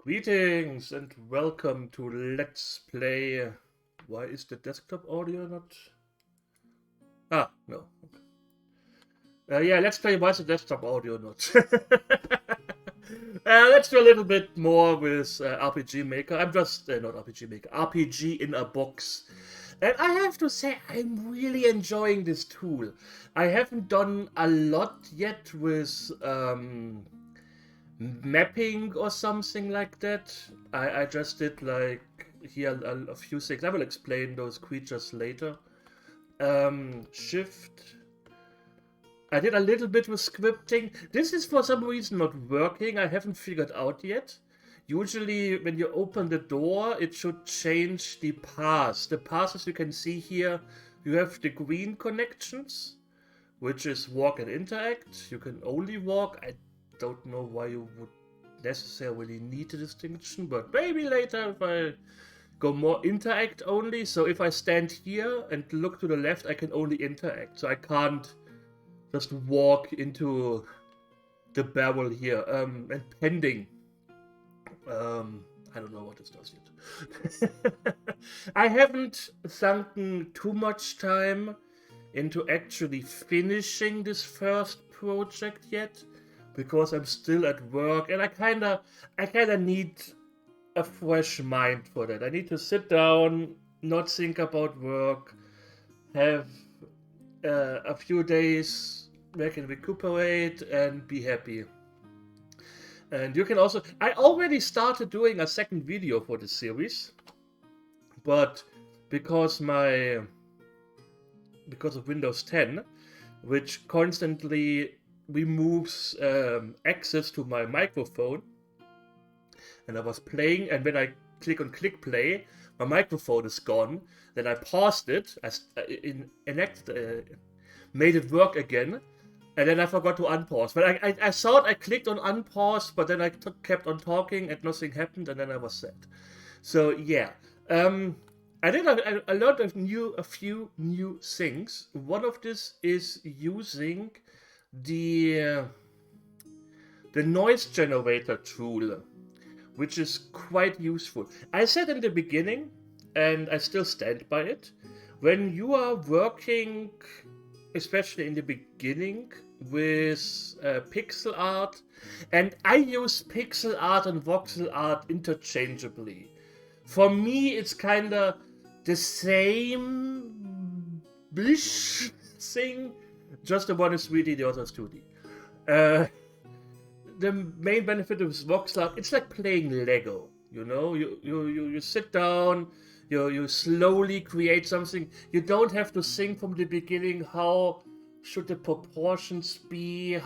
Greetings and welcome to Let's Play. Why is the desktop audio not? No. Yeah, let's play. Why is the desktop audio not? Let's do a little bit more with RPG Maker. I'm just not RPG Maker. RPG in a box. And I have to say, I'm really enjoying this tool. I haven't done a lot yet with mapping or something like that. I just did like here a few things. I will explain those creatures later. Shift. I did a little bit with scripting. This is for some reason not working. I haven't figured out yet. Usually when you open the door, it should change the paths. The paths, as you can see here, you have the green connections, which is walk and interact. You can only walk. I don't know why you would necessarily need a distinction, but maybe later if I go more interact only. So if I stand here and look to the left, I can only interact. So I can't just walk into the barrel here. And pending. I don't know what this does yet. I haven't sunken too much time into actually finishing this first project yet, because I'm still at work and I kinda need a fresh mind for that. I need to sit down, not think about work, have a few days where I can recuperate and be happy. And you can also, I already started doing a second video for this series, but because of Windows 10, which constantly removes access to my microphone, and I was playing, and when I click on click play, my microphone is gone. Then I paused it, made it work again, and then I forgot to unpause. But I thought I clicked on unpause, but then I kept on talking and nothing happened, and then I was sad. So yeah, I learned a few new things. One of this is using the noise generator tool, which is quite useful. I said in the beginning, and I still stand by it, when you are working, especially in the beginning, with pixel art, and I use pixel art and voxel art interchangeably. For me, it's kinda the same bish thing, just the one is 3D, the other is 2D. The main benefit of voxel art, it's like playing Lego. You know, you sit down, you slowly create something. You don't have to think from the beginning how should the proportions be,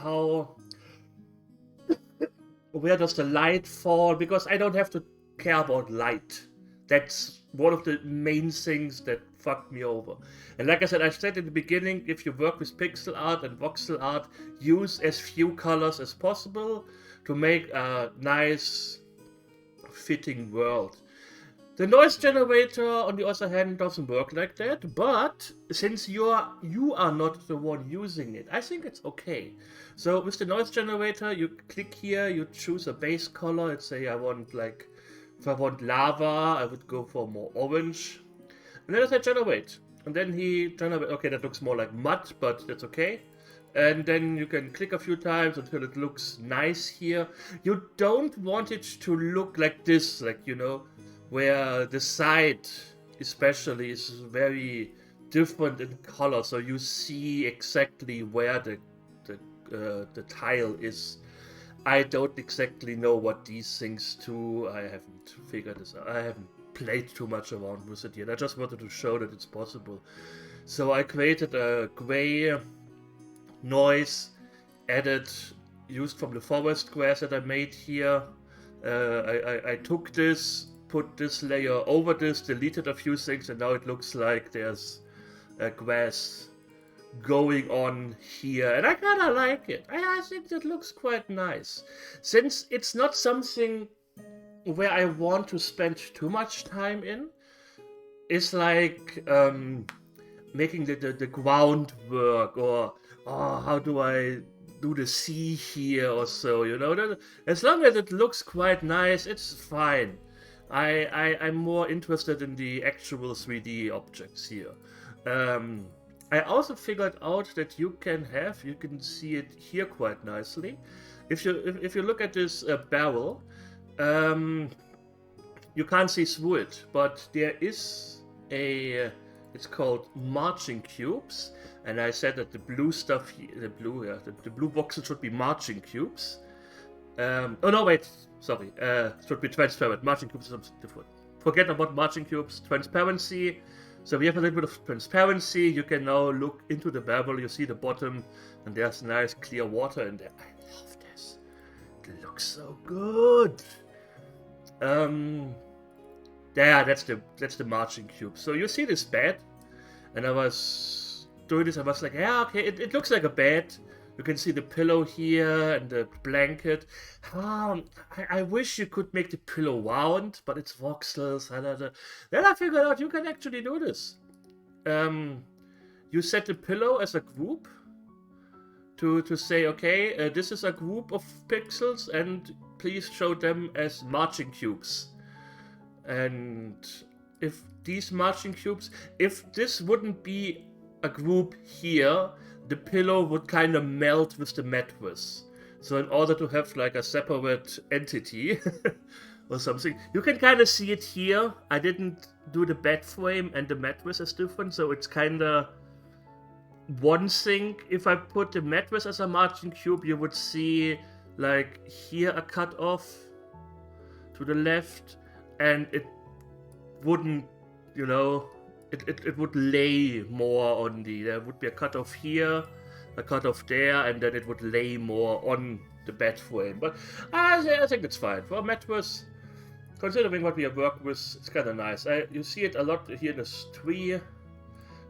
where does the light fall, because I don't have to care about light. That's one of the main things that fucked me over. And like I said in the beginning, if you work with pixel art and voxel art, use as few colors as possible to make a nice fitting world. The noise generator, on the other hand, doesn't work like that, but since you are not the one using it, I think it's okay. So with the noise generator, you click here, you choose a base color. Let's say if I want lava, I would go for more orange. And then I say generate. And then he generates. Okay, that looks more like mud, but that's okay. And then you can click a few times until it looks nice here. You don't want it to look like this, where the side especially is very different in color, so you see exactly where the tile is. I don't exactly know what these things do. I haven't figured this out. I haven't played too much around with it yet. I just wanted to show that it's possible. So I created a gray noise, used from the forest grass that I made here. I took this, put this layer over this, deleted a few things, and now it looks like there's a grass going on here, and I kind of like it. I think that looks quite nice. Since it's not something where I want to spend too much time in, it's like making the groundwork, or how do I do the sea here or so, you know. As long as it looks quite nice, it's fine. I'm more interested in the actual 3D objects here. I also figured out that you can see it here quite nicely. If you look at this barrel, you can't see through it, but there is it's called marching cubes, and I said that the blue stuff here, the blue boxes should be marching cubes. Oh no, wait, sorry, should be transparent. Marching cubes is something different. Forget about marching cubes. Transparency. So we have a little bit of transparency. You can now look into the barrel. You see the bottom, and there's nice clear water in there. I love this. It looks so good. Yeah, that's the marching cube. So you see this bed, and I was doing this. I was like, yeah, okay, it looks like a bed. You can see the pillow here and the blanket. I wish you could make the pillow round, but it's voxels. Then I figured out you can actually do this. You set the pillow as a group to say, okay, this is a group of pixels, and please show them as marching cubes. And if these marching cubes, if this wouldn't be a group here, the pillow would kind of melt with the mattress. So in order to have like a separate entity or something, you can kind of see it here. I didn't do the bed frame, and the mattress is different, so it's kind of one thing. If I put the mattress as a marching cube, you would see like here a cut off to the left, and it wouldn't, you know, it would lay more on there would be a cut off here, a cut off there, and then it would lay more on the bed frame. But I think it's fine. For a mattress, considering what we have worked with, it's kind of nice. You see it a lot here in this tree.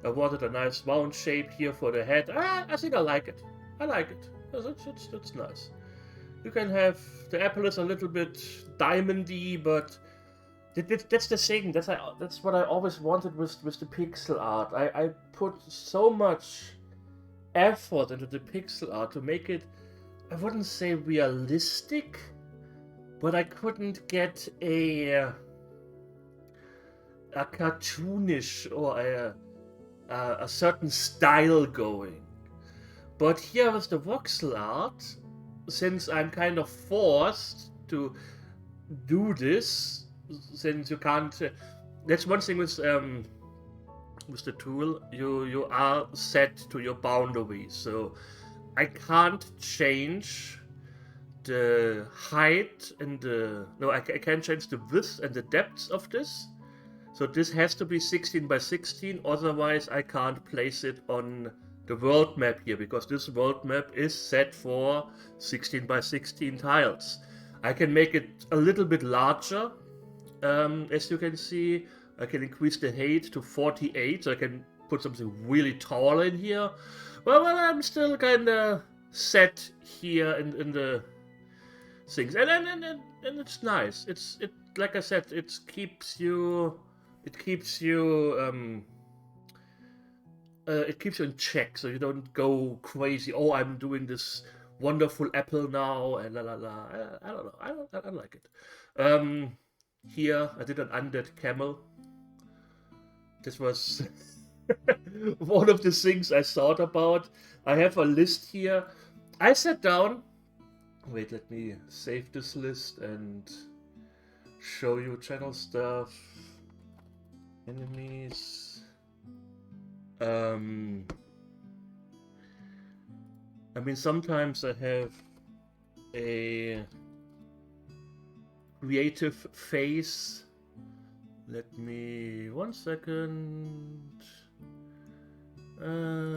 I wanted a nice round shape here for the head. I think I like it. I like it. It's nice. You can have, the apple is a little bit diamondy, but that's the thing. That's what I always wanted with the pixel art. I put so much effort into the pixel art to make it, I wouldn't say realistic, but I couldn't get a cartoonish or a certain style going. But here with the voxel art, since I'm kind of forced to do this, since you can't, that's one thing with the tool, you are set to your boundaries, so I can't change the height and I can't change the width and the depth of this. So this has to be 16 by 16, otherwise I can't place it on the world map here, because this world map is set for 16 by 16 tiles. I can make it a little bit larger, as you can see. I can increase the height to 48, so I can put something really tall in here. Well, I'm still kind of set here in the things, and it's nice. It like I said, it keeps you in check, so you don't go crazy. Oh, I'm doing this wonderful apple now, and la la la. I don't know. I like it. Here I did an undead camel. This was one of the things I thought about. I have a list here. I sat down. Wait, let me save this list and show you channel stuff. Enemies. I mean, sometimes I have a creative phase. Let me 1 second.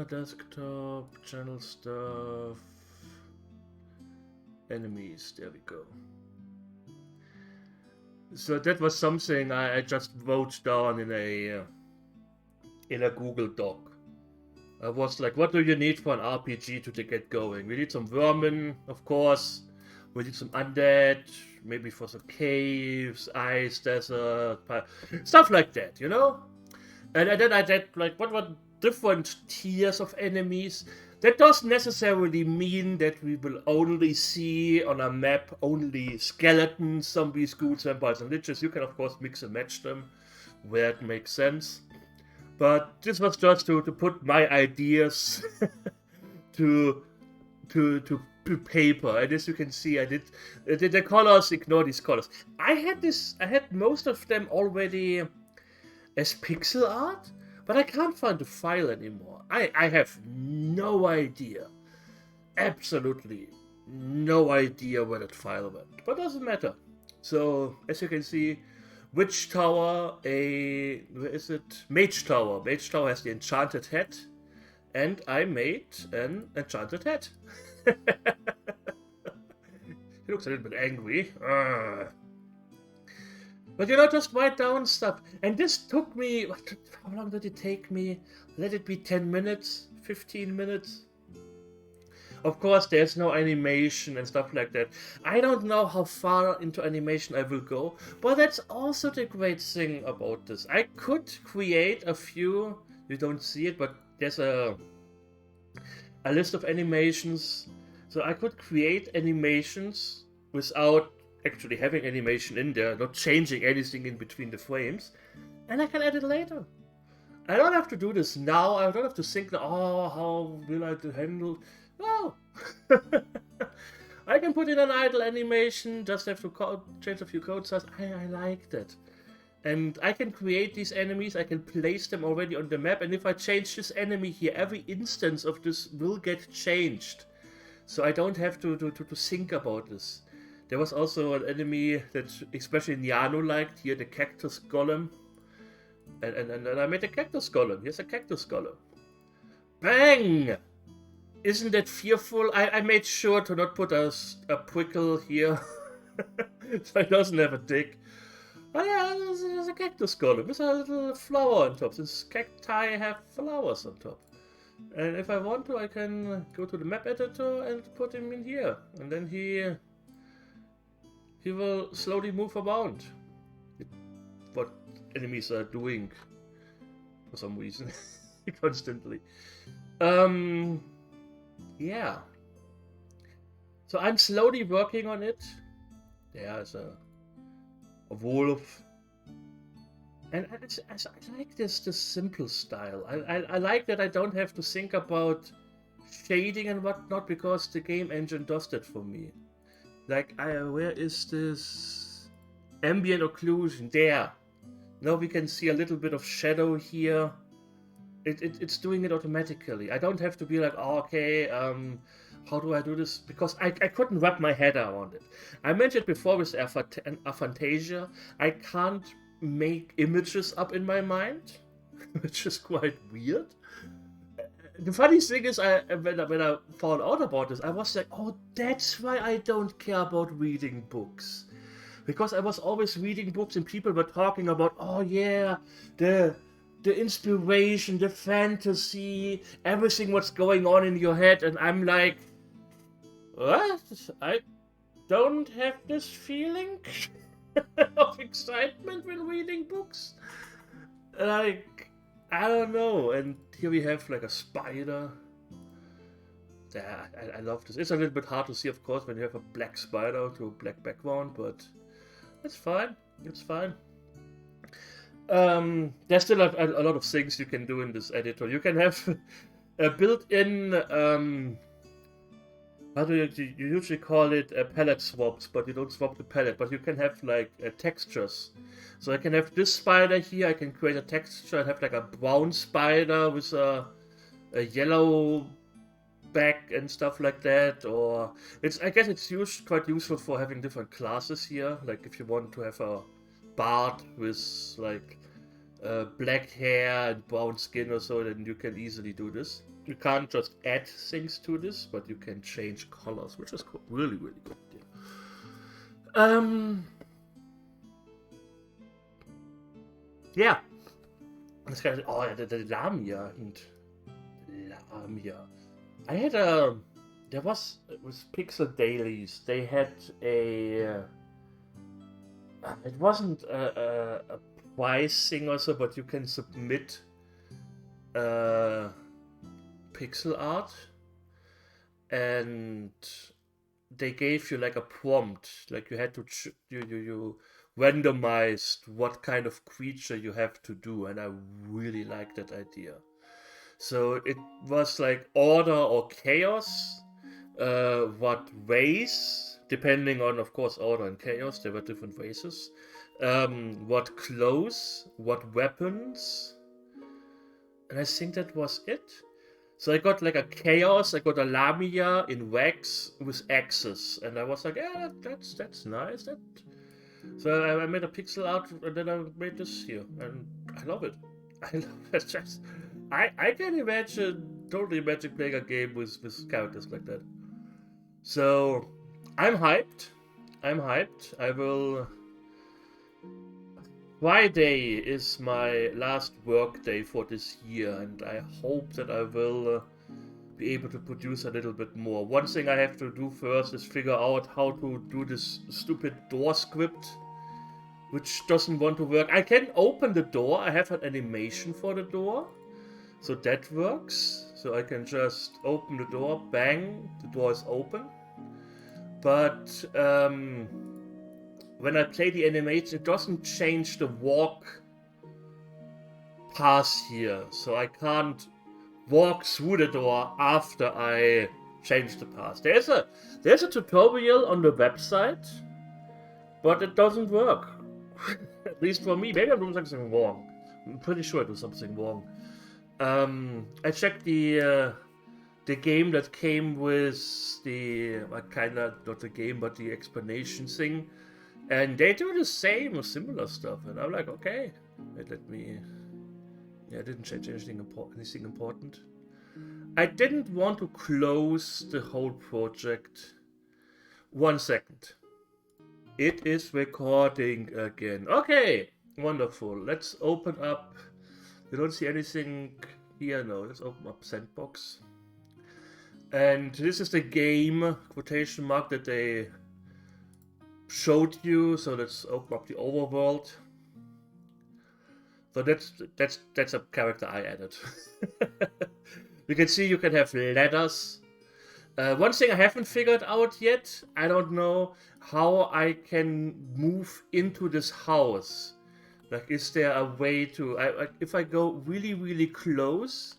Desktop, channel stuff, enemies. There we go. So that was something I just wrote down in a Google Doc. I was like, what do you need for an RPG to get going? We need some vermin, of course. We need some undead, maybe for some caves, ice, desert, stuff like that, you know? And then I did like, what were different tiers of enemies? That doesn't necessarily mean that we will only see on a map only skeletons, zombies, ghouls, vampires, and liches. You can, of course, mix and match them where it makes sense. But this was just to put my ideas to paper. And as you can see, I did the colors. Ignore these colors. I had most of them already as pixel art, but I can't find the file anymore. I have no idea, absolutely no idea where that file went. But doesn't matter. So as you can see, Witch Tower, where is it? Mage Tower. Mage Tower has the enchanted hat, and I made an enchanted hat. He looks a little bit angry. But just write down stuff. And this took me, how long did it take me? Let it be 10 minutes, 15 minutes. Of course, there's no animation and stuff like that. I don't know how far into animation I will go, but that's also the great thing about this. I could create a few, you don't see it, but there's a list of animations. So I could create animations without actually having animation in there, not changing anything in between the frames, and I can add it later. I don't have to do this now. I don't have to think, oh, how will I handle? No. I can put in an idle animation, just have to change a few code styles. I like that. And I can create these enemies, I can place them already on the map, and if I change this enemy here, every instance of this will get changed. So I don't have to think about this. There was also an enemy that especially Niano liked, here the cactus golem. And I made a cactus golem. Here's a cactus golem. Bang! Isn't that fearful? I made sure to not put a prickle here. So it doesn't have a dick. But yeah, there's a cactus golem. There's a little flower on top. Since cacti have flowers on top. And if I want to, I can go to the map editor and put him in here. And then he will slowly move around. What enemies are doing for some reason. Constantly. Yeah. So I'm slowly working on it. There's a wolf. And I like this simple style. I like that I don't have to think about shading and whatnot, because the game engine does that for me. Like, where is this ambient occlusion? There. Now we can see a little bit of shadow here. It's doing it automatically. I don't have to be like, oh, okay, how do I do this? Because I couldn't wrap my head around it. I mentioned before with Aphantasia, I can't make images up in my mind, which is quite weird. The funny thing is, when I found out about this, I was like, oh, that's why I don't care about reading books. Because I was always reading books and people were talking about, oh yeah, the inspiration, the fantasy, everything what's going on in your head, and I'm like, what? I don't have this feeling of excitement when reading books. Like, I don't know. And here we have like a spider. Yeah, I love this. It's a little bit hard to see, of course, when you have a black spider to a black background, but it's fine. It's fine. There's still a lot of things you can do in this editor. You can have a built-in how do you usually call it palette swaps, but you don't swap the palette, but you can have like textures. So I can have this spider here, I can create a texture and have like a brown spider with a yellow back and stuff like that, or I guess it's quite useful for having different classes here, like if you want to have a bard with like black hair and brown skin or so, then you can easily do this. You can't just add things to this, but you can change colors, which is cool. Really, really good idea. Yeah. This guy, the Lamia and Lamia. I had it was Pixel Dailies. They had it wasn't a prize thing also, but you can submit pixel art and they gave you like a prompt, like you had to you randomized what kind of creature you have to do, and I really like that idea. So it was like order or chaos, what race, depending on, of course, order and chaos, there were different races. What clothes, what weapons, and I think that was it. So I got like a chaos, I got a Lamia in wax with axes, and I was like, yeah, that's nice. That so I made a pixel art, and then I made this here, and I love it. I love it. Just I can totally imagine playing a game with characters like that. So I'm hyped. I'm hyped. I will. Friday is my last work day for this year, and I hope that I will be able to produce a little bit more. One thing I have to do first is figure out how to do this stupid door script, which doesn't want to work. I can open the door. I have an animation for the door, so that works. So I can just open the door, bang, the door is open. But when I play the animation, it doesn't change the walk path here. So I can't walk through the door after I change the path. There's a tutorial on the website, but it doesn't work. At least for me. Maybe I'm doing something wrong. I'm pretty sure I do something wrong. I checked the game that came with the kinda not the game but the explanation thing, and they do the same or similar stuff, and I'm like, okay, let me. Yeah, I didn't change anything important. I didn't want to close the whole project. 1 second. It is recording again. Okay, wonderful. Let's open up. You don't see anything here? No, let's open up Sandbox. And this is the game, quotation mark, that they showed you. So let's open up the overworld. So that's a character I added. You can see you can have ladders. One thing I haven't figured out yet, I don't know how I can move into this house. Like, is there a way to... if I go really, really close,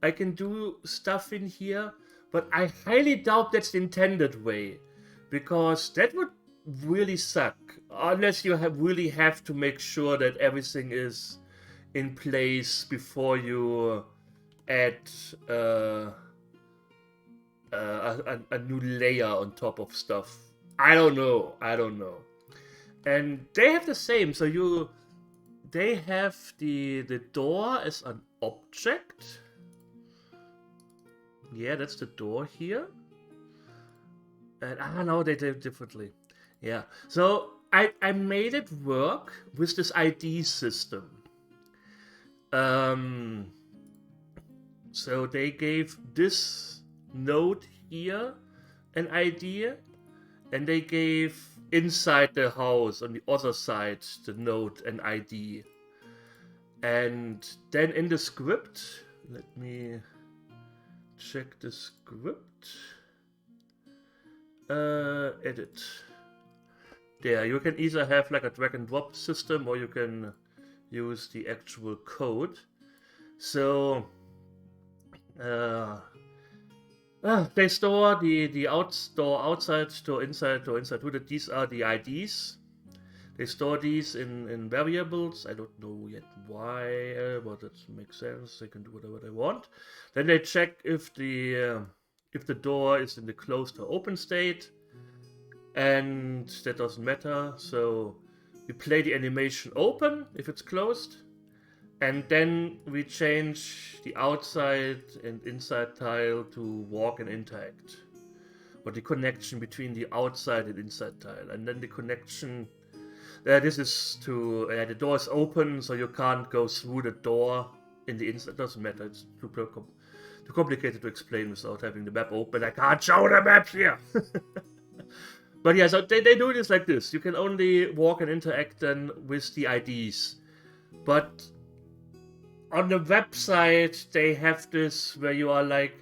I can do stuff in here, but I highly doubt that's the intended way, because that would really suck, unless you really have to make sure that everything is in place before you add a new layer on top of stuff. I don't know. And they have the same. So they have the door as an object. Yeah, that's the door here. And no, they did it differently. Yeah. So I made it work with this ID system. So they gave this node here an ID, and they gave inside the house on the other side the node an ID. And then in the script, let me check the script. Edit. There, you can either have like a drag and drop system, or you can use the actual code. So they store the outside, store inside, these are the IDs. They store these in variables. I don't know yet why, but it makes sense. They can do whatever they want. Then they check if the door is in the closed or open state, and that doesn't matter. So we play the animation open if it's closed, and then we change the outside and inside tile to walk and interact, or the connection between the outside and inside tile, and then the connection. This is to the door is open, so you can't go through the door in the inside. It doesn't matter. It's too complicated to explain without having the map open. I can't show the maps here. But yeah, so they do this like this. You can only walk and interact then with the IDs. But on the website, they have this where you are like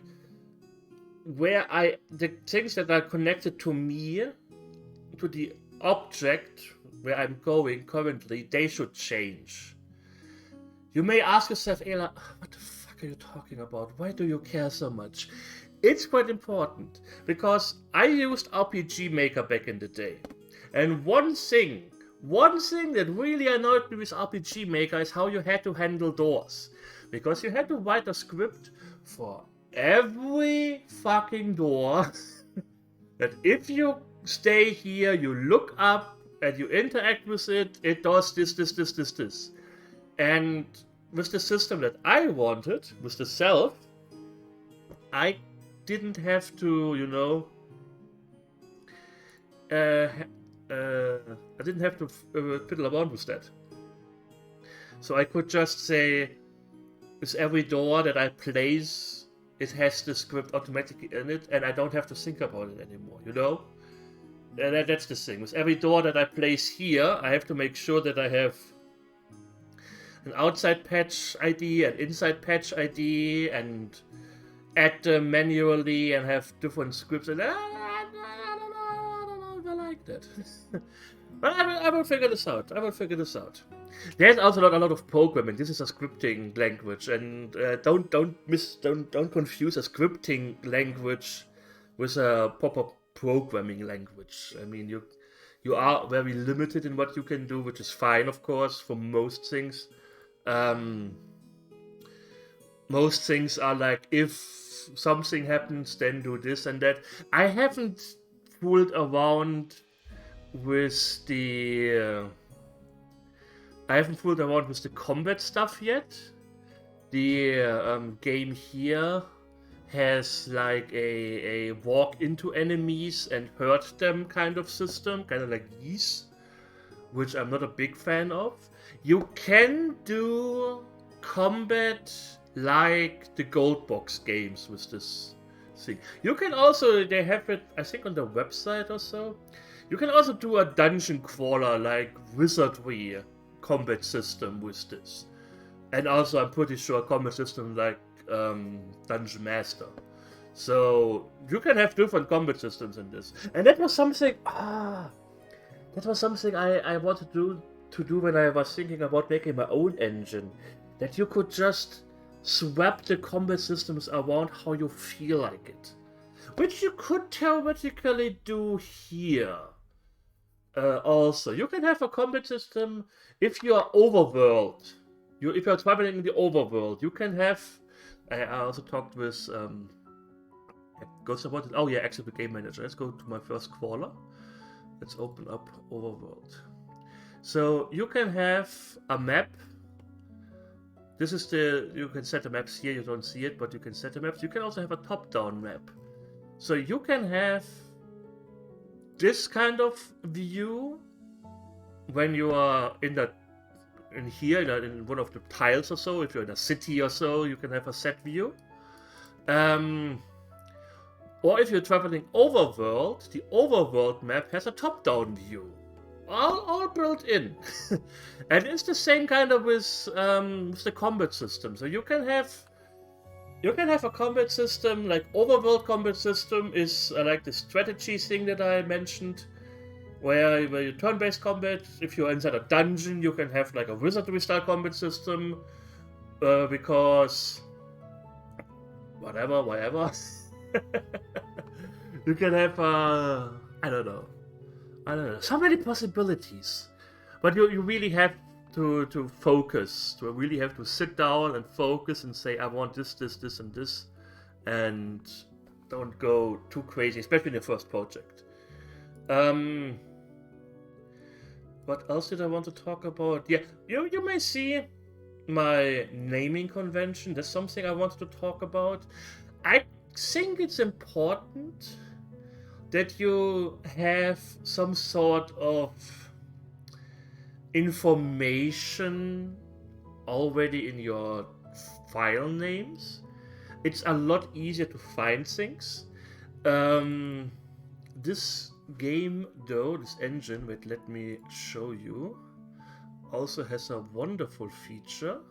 the things that are connected to me, to the object where I'm going currently, they should change. You may ask yourself, Ayla, what the fuck are you talking about? Why do you care so much? It's quite important, because I used RPG Maker back in the day. And one thing that really annoyed me with RPG Maker is how you had to handle doors. Because you had to write a script for every fucking door that if you stay here, you look up and you interact with it, it does this. And with the system that I wanted, with the self, I didn't have to, I didn't have to fiddle around with that. So I could just say, with every door that I place, it has the script automatically in it, and I don't have to think about it anymore, And that's the thing. With every door that I place here, I have to make sure that I have an outside patch ID, an inside patch ID, and add them manually and have different scripts. And I don't know if I like that. But I will figure this out. There's also not a lot of programming. This is a scripting language, and don't confuse a scripting language with a proper programming language. I mean, you are very limited in what you can do, which is fine, of course, for most things. Most things are like, if something happens, then do this and that. I haven't fooled around with the combat stuff yet. The game here has like a walk into enemies and hurt them kind of system, kind of like Ys, which I'm not a big fan of. You can do combat like the Gold Box games with this thing. You can also, they have it, I think, on their website or so. You can also do a dungeon crawler like Wizardry combat system with this. And also, I'm pretty sure a combat system like Dungeon Master. So you can have different combat systems in this. And that was something I wanted to do when I was thinking about making my own engine. That you could just swap the combat systems around how you feel like it. Which you could theoretically do here. Also, you can have a combat system if you are overworld. If you're traveling in the overworld, you can have. I also talked with Ghost about it. Oh yeah, actually the game manager. Let's go to my first crawler. Let's open up overworld. So you can have a map. This is you can set the maps here. You don't see it, but you can set the maps. You can also have a top-down map. So you can have this kind of view when you are in one of the tiles or so. If you're in a city or so, you can have a set view. Or if you're traveling overworld, the overworld map has a top-down view. All built in. And it's the same kind of with the combat system. So you can have a combat system, like overworld combat system is like the strategy thing that I mentioned, where you turn-based combat. If you're inside a dungeon, you can have like a wizardry style combat system, because whatever. You can have I don't know, so many possibilities. But you really have to focus. You really have to sit down and focus and say, I want this, and this, and don't go too crazy, especially in your first project. What else did I want to talk about? Yeah, you may see my naming convention. That's something I wanted to talk about. I think it's important that you have some sort of information already in your file names. It's a lot easier to find things. This game, though, this engine, wait, let me show you, also has a wonderful feature.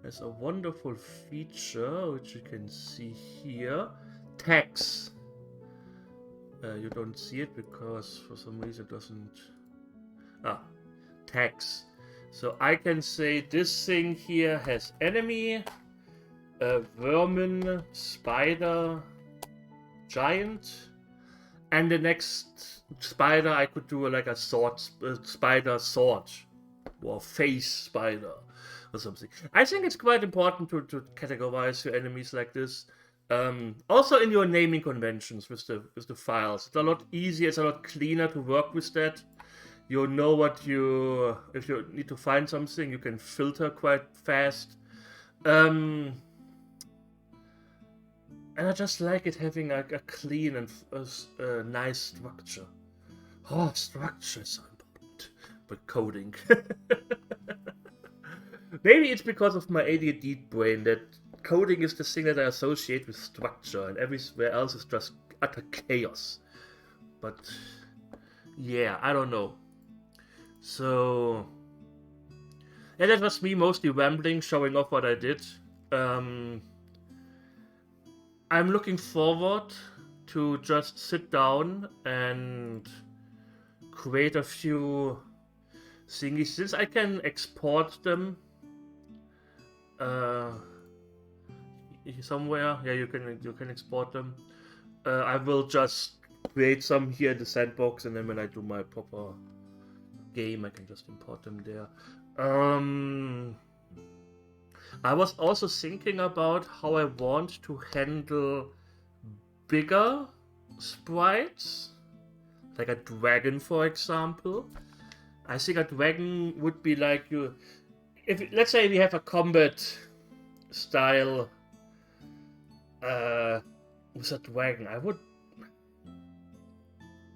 has a wonderful feature, which you can see here. Tags. You don't see it because for some reason it doesn't... tags. So I can say this thing here has enemy, vermin, spider, giant, and the next spider I could do like a sword, spider sword, or face spider, or something. I think it's quite important to categorize your enemies like this. Also in your naming conventions with the files, it's a lot easier, it's a lot cleaner to work with that. You know what if you need to find something, you can filter quite fast. And I just like it having a clean and nice structure. Oh, structure is so important. But coding. Maybe it's because of my ADD brain that coding is the thing that I associate with structure, and everywhere else is just utter chaos. But yeah, I don't know. So yeah, that was me mostly rambling, showing off what I did. I'm looking forward to just sit down and create a few thingies. Since I can export them somewhere, yeah, you can export them. I will just create some here in the sandbox, and then when I do my proper game, I can just import them there. I was also thinking about how I want to handle bigger sprites, like a dragon, for example. I think a dragon would be like let's say we have a combat style with a dragon. I would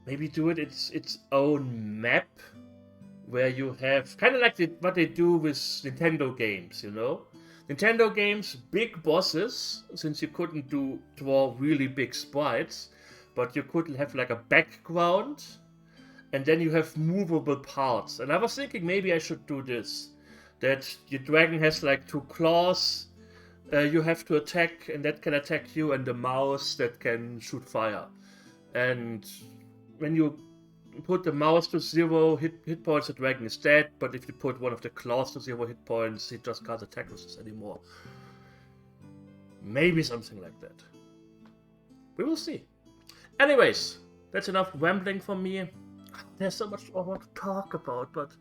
maybe do its own map, where you have kind of like what they do with Nintendo games, you know? Nintendo games, big bosses, since you couldn't draw really big sprites, but you could have like a background, and then you have movable parts. And I was thinking maybe I should do this. That your dragon has like 2 claws, you have to attack, and that can attack you, and the mouse that can shoot fire. And when you put the mouse to 0 hit points, the dragon is dead, but if you put one of the claws to 0 hit points, he just can't attack us anymore. Maybe something like that. We will see. Anyways, that's enough rambling from me. There's so much I want to talk about, but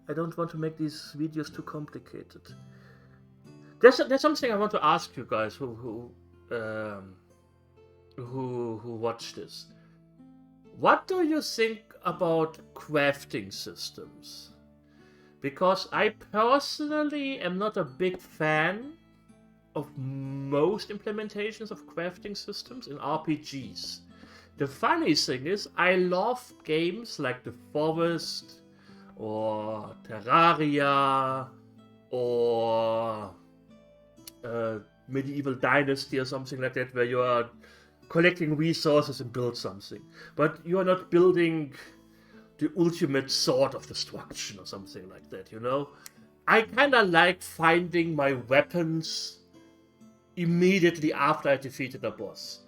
I don't want to make these videos too complicated. There's something I want to ask you guys who watch this. What do you think about crafting systems? Because I personally am not a big fan of most implementations of crafting systems in RPGs. The funny thing is, I love games like The Forest, or Terraria, or Medieval Dynasty or something like that, where you are collecting resources and build something. But you are not building the ultimate sword of destruction or something like that, you know? I kinda like finding my weapons immediately after I defeated a boss.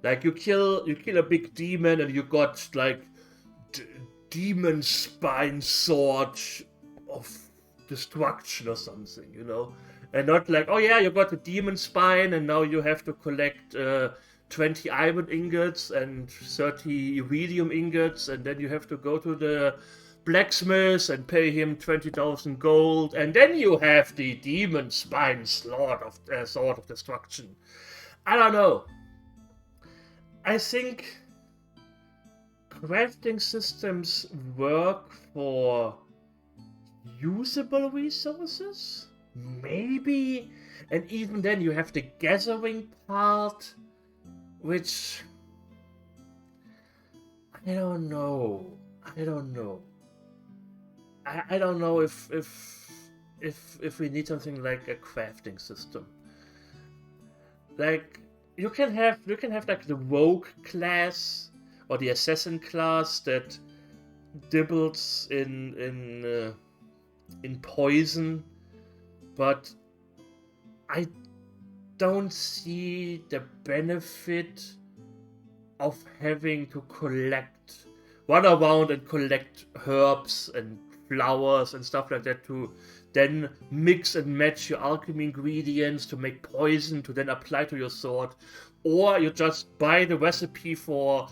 Like you kill a big demon and you got like demon spine sword of destruction or something, you know? And not like, oh yeah, you got the demon spine and now you have to collect 20 iron ingots and 30 iridium ingots, and then you have to go to the blacksmith and pay him 20,000 gold, and then you have the demon spine sword of destruction. I don't know. I think crafting systems work for usable resources, maybe, and even then you have the gathering part, which I don't know. I don't know if we need something like a crafting system. Like you can have like the rogue class or the assassin class that dibbles in poison, but I don't see the benefit of having to run around and collect herbs and flowers and stuff like that to then mix and match your alchemy ingredients to make poison to then apply to your sword. Or you just buy the recipe for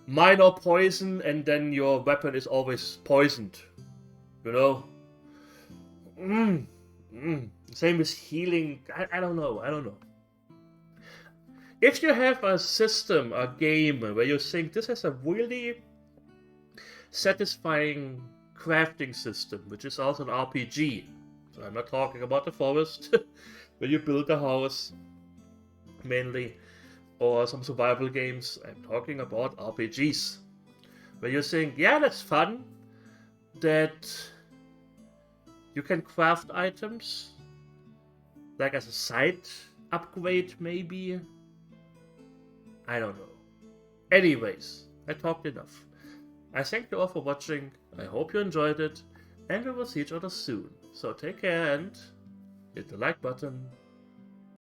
minor poison and then your weapon is always poisoned. You know? Same with healing. I don't know. If you have a system, a game, where you think this has a really satisfying crafting system, which is also an RPG, so I'm not talking about the forest, where you build a house, mainly, or some survival games, I'm talking about RPGs, where you think, yeah, that's fun, that you can craft items, like as a side upgrade, maybe. I don't know. Anyways, I talked enough. I thank you all for watching, I hope you enjoyed it, and we will see each other soon. So take care and hit the like button.